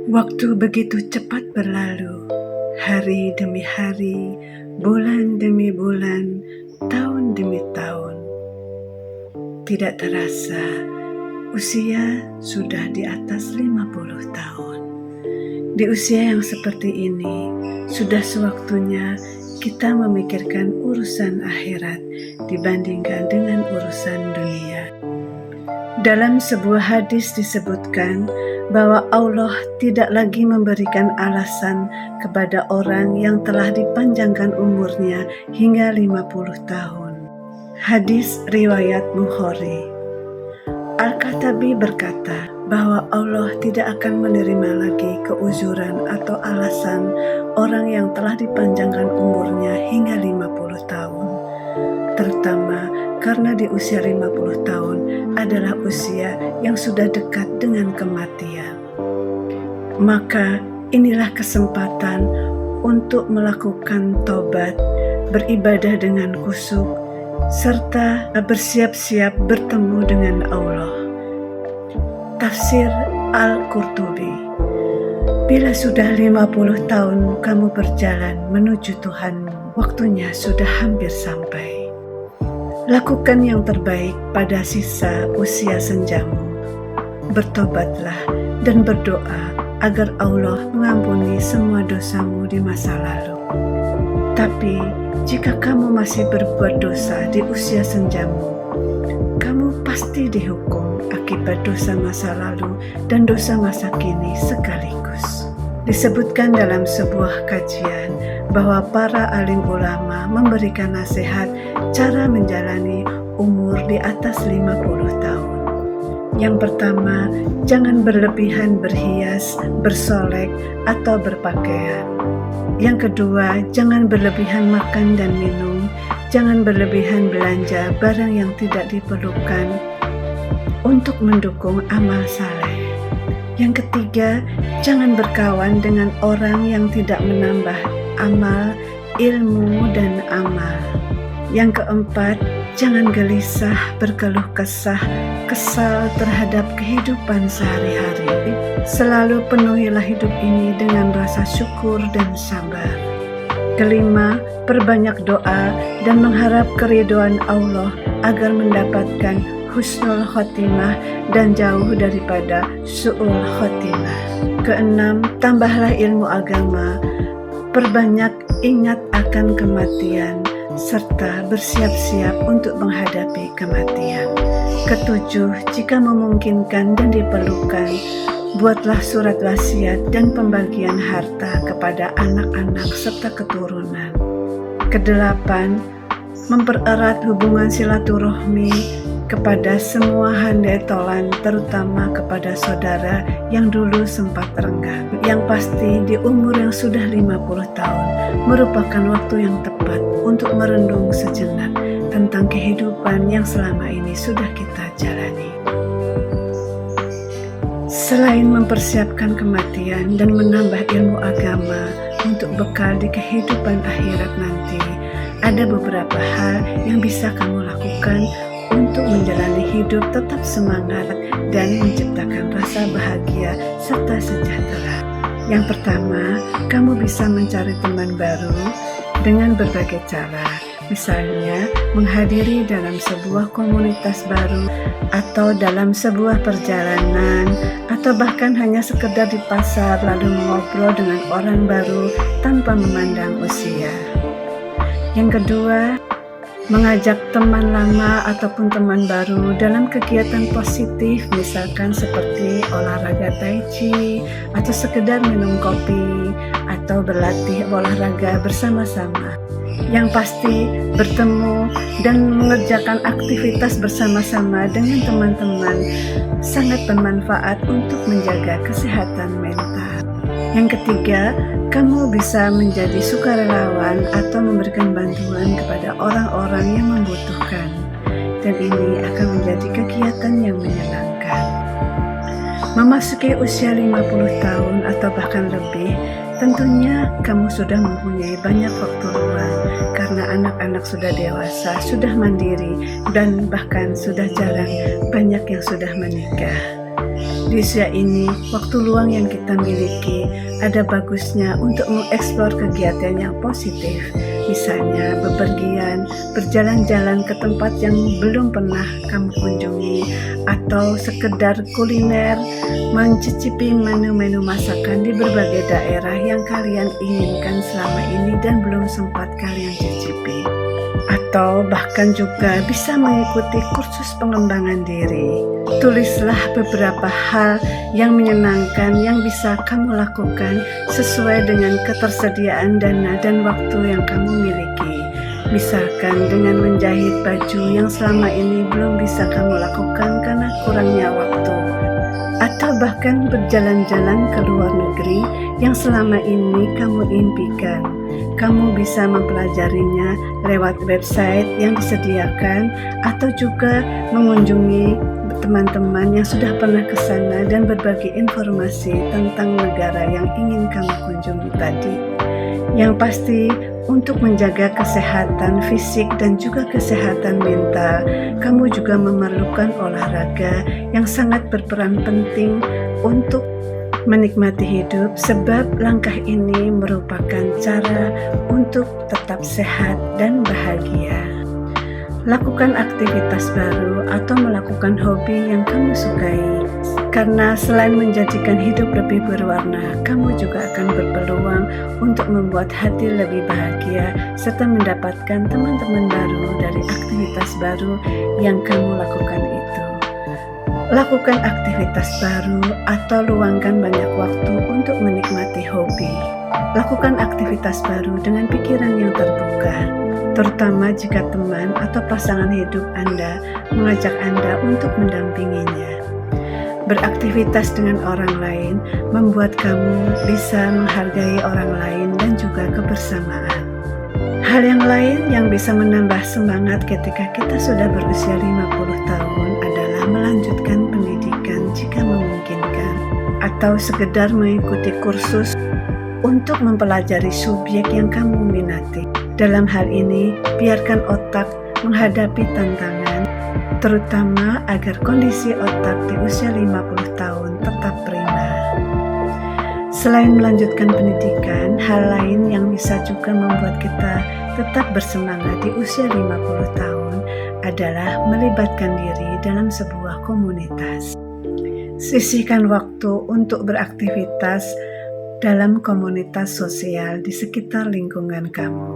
Waktu begitu cepat berlalu, hari demi hari, bulan demi bulan, tahun demi tahun. Tidak terasa, usia sudah di atas 50 tahun. Di usia yang seperti ini, sudah sewaktunya kita memikirkan urusan akhirat dibandingkan dengan urusan dunia. Dalam sebuah hadis disebutkan bahwa Allah tidak lagi memberikan alasan kepada orang yang telah dipanjangkan umurnya hingga 50 tahun. Hadis riwayat Bukhari. Al-Khattabi berkata bahwa Allah tidak akan menerima lagi keuzuran atau alasan orang yang telah dipanjangkan umurnya hingga 50 tahun. Terutama karena di usia 50 tahun adalah usia yang sudah dekat dengan kematian. Maka inilah kesempatan untuk melakukan taubat, beribadah dengan khusyuk, serta bersiap-siap bertemu dengan Allah. Tafsir Al-Qurtubi. Bila sudah 50 tahun kamu berjalan menuju Tuhanmu, waktunya sudah hampir sampai. Lakukan yang terbaik pada sisa usia senjamu. Bertobatlah dan berdoa agar Allah mengampuni semua dosamu di masa lalu. Tapi jika kamu masih berbuat dosa di usia senjamu, kamu pasti dihukum akibat dosa masa lalu dan dosa masa kini sekaligus. Disebutkan dalam sebuah kajian bahwa para alim ulama memberikan nasihat cara menjalani umur di atas 50 tahun. Yang pertama, jangan berlebihan berhias, bersolek, atau berpakaian. Yang kedua, jangan berlebihan makan dan minum, jangan berlebihan belanja barang yang tidak diperlukan untuk mendukung amal saleh. Yang ketiga, jangan berkawan dengan orang yang tidak menambah amal, ilmu, dan amal. Yang keempat, jangan gelisah, berkeluh kesah, kesal terhadap kehidupan sehari-hari. Selalu penuhilah hidup ini dengan rasa syukur dan sabar. Kelima, perbanyak doa dan mengharap keridhaan Allah agar mendapatkan husnul khotimah dan jauh daripada su'ul khotimah. Keenam, tambahlah ilmu agama, perbanyak ingat akan kematian, serta bersiap-siap untuk menghadapi kematian. Ketujuh, jika memungkinkan dan diperlukan, buatlah surat wasiat dan pembagian harta kepada anak-anak serta keturunan. Kedelapan, mempererat hubungan silaturahmi kepada semua handai tolan, terutama kepada saudara yang dulu sempat renggang. Yang pasti di umur yang sudah 50 tahun merupakan waktu yang tepat untuk merenung sejenak tentang kehidupan yang selama ini sudah kita jalani. Selain mempersiapkan kematian dan menambah ilmu agama untuk bekal di kehidupan akhirat nanti, ada beberapa hal yang bisa kamu lakukan untuk menjalani hidup tetap semangat dan menciptakan rasa bahagia serta sejahtera. Yang pertama, kamu bisa mencari teman baru dengan berbagai cara. Misalnya, menghadiri dalam sebuah komunitas baru, atau dalam sebuah perjalanan, atau bahkan hanya sekedar di pasar lalu mengobrol dengan orang baru tanpa memandang usia. Yang kedua, mengajak teman lama ataupun teman baru dalam kegiatan positif, misalkan seperti olahraga tai chi, atau sekedar minum kopi, atau berlatih olahraga bersama-sama. Yang pasti bertemu dan mengerjakan aktivitas bersama-sama dengan teman-teman sangat bermanfaat untuk menjaga kesehatan mental. Yang ketiga, kamu bisa menjadi sukarelawan atau memberikan bantuan kepada orang-orang yang membutuhkan, dan ini akan menjadi kegiatan yang menyenangkan. Memasuki usia 50 tahun atau bahkan lebih, tentunya kamu sudah mempunyai banyak waktu luang karena anak-anak sudah dewasa, sudah mandiri, dan bahkan sudah jarang banyak yang sudah menikah. Di usia ini, waktu waktu luang yang kita miliki, ada bagusnya untuk mengeksplor kegiatan yang positif. Misalnya bepergian, berjalan-jalan ke tempat yang belum pernah kamu kunjungi, atau sekedar kuliner, mencicipi menu-menu masakan di berbagai daerah yang kalian inginkan selama ini dan belum sempat kalian cicipi. Atau bahkan juga bisa mengikuti kursus pengembangan diri. Tulislah beberapa hal yang menyenangkan yang bisa kamu lakukan sesuai dengan ketersediaan dana dan waktu yang kamu miliki. Misalkan dengan menjahit baju yang selama ini belum bisa kamu lakukan karena kurangnya waktu. Atau bahkan berjalan-jalan ke luar negeri yang selama ini kamu impikan. Kamu bisa mempelajarinya lewat website yang disediakan atau juga mengunjungi teman-teman yang sudah pernah ke sana dan berbagi informasi tentang negara yang ingin kamu kunjungi tadi. Yang pasti, untuk menjaga kesehatan fisik dan juga kesehatan mental, kamu juga memerlukan olahraga yang sangat berperan penting untuk menikmati hidup, sebab langkah ini merupakan cara untuk tetap sehat dan bahagia. Lakukan aktivitas baru atau melakukan hobi yang kamu sukai, karena selain menjadikan hidup lebih berwarna, kamu juga akan berpeluang untuk membuat hati lebih bahagia serta mendapatkan teman-teman baru dari aktivitas baru yang kamu lakukan itu. Lakukan aktivitas baru atau luangkan banyak waktu untuk menikmati hobi. Lakukan aktivitas baru dengan pikiran yang terbuka, terutama jika teman atau pasangan hidup Anda mengajak Anda untuk mendampinginya. Beraktivitas dengan orang lain membuat kamu bisa menghargai orang lain dan juga kebersamaan. Hal yang lain yang bisa menambah semangat ketika kita sudah berusia 50 tahun adalah melanjutkan pendidikan jika memungkinkan, atau sekedar mengikuti kursus untuk mempelajari subjek yang kamu minati. Dalam hal ini, biarkan otak menghadapi tantangan, terutama agar kondisi otak di usia 50 tahun tetap prima. Selain melanjutkan pendidikan, hal lain yang bisa juga membuat kita tetap bersemangat di usia 50 tahun adalah melibatkan diri dalam sebuah komunitas. Sisihkan waktu untuk beraktivitas dalam komunitas sosial di sekitar lingkungan kamu.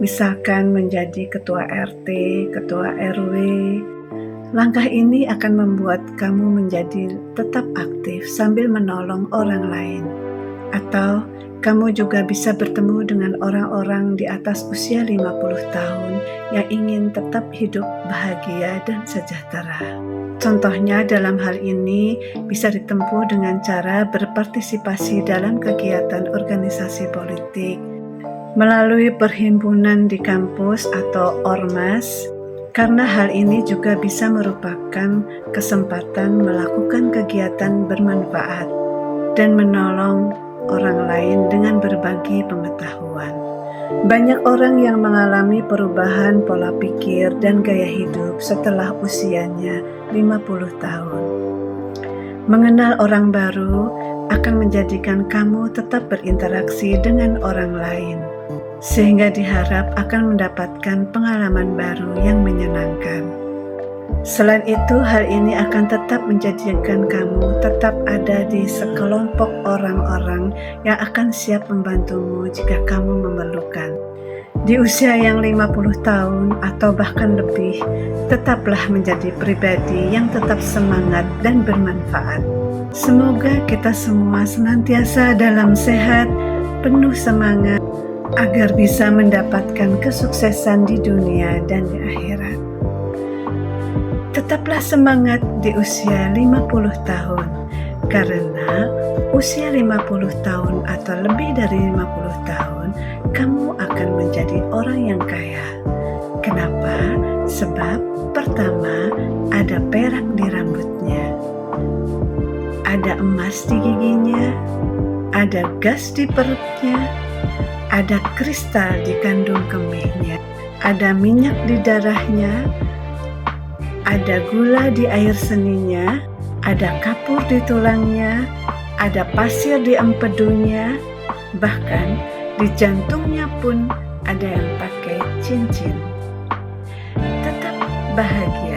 Misalkan menjadi ketua RT, ketua RW. Langkah ini akan membuat kamu menjadi tetap aktif sambil menolong orang lain. Atau kamu juga bisa bertemu dengan orang-orang di atas usia 50 tahun yang ingin tetap hidup bahagia dan sejahtera. Contohnya dalam hal ini bisa ditempuh dengan cara berpartisipasi dalam kegiatan organisasi politik, melalui perhimpunan di kampus atau ormas, karena hal ini juga bisa merupakan kesempatan melakukan kegiatan bermanfaat dan menolong orang lain dengan berbagi pengetahuan. Banyak orang yang mengalami perubahan pola pikir dan gaya hidup setelah usianya 50 tahun. Mengenal orang baru akan menjadikan kamu tetap berinteraksi dengan orang lain, sehingga diharap akan mendapatkan pengalaman baru yang menyenangkan. Selain itu, hal ini akan tetap menjadikan kamu tetap ada di sekelompok orang-orang yang akan siap membantumu jika kamu memerlukan. Di usia yang 50 tahun atau bahkan lebih, tetaplah menjadi pribadi yang tetap semangat dan bermanfaat. Semoga kita semua senantiasa dalam sehat, penuh semangat, agar bisa mendapatkan kesuksesan di dunia dan di akhirat. Tetaplah semangat di usia 50 tahun, karena usia 50 tahun atau lebih dari 50 tahun, kamu akan menjadi orang yang kaya. Kenapa? Sebab pertama, ada perak di rambutnya, ada emas di giginya, ada gas di perutnya, ada kristal di kandung kemihnya, ada minyak di darahnya, ada gula di air seninya, ada kapur di tulangnya, ada pasir di empedunya, bahkan di jantungnya pun ada yang pakai cincin. Tetap bahagia.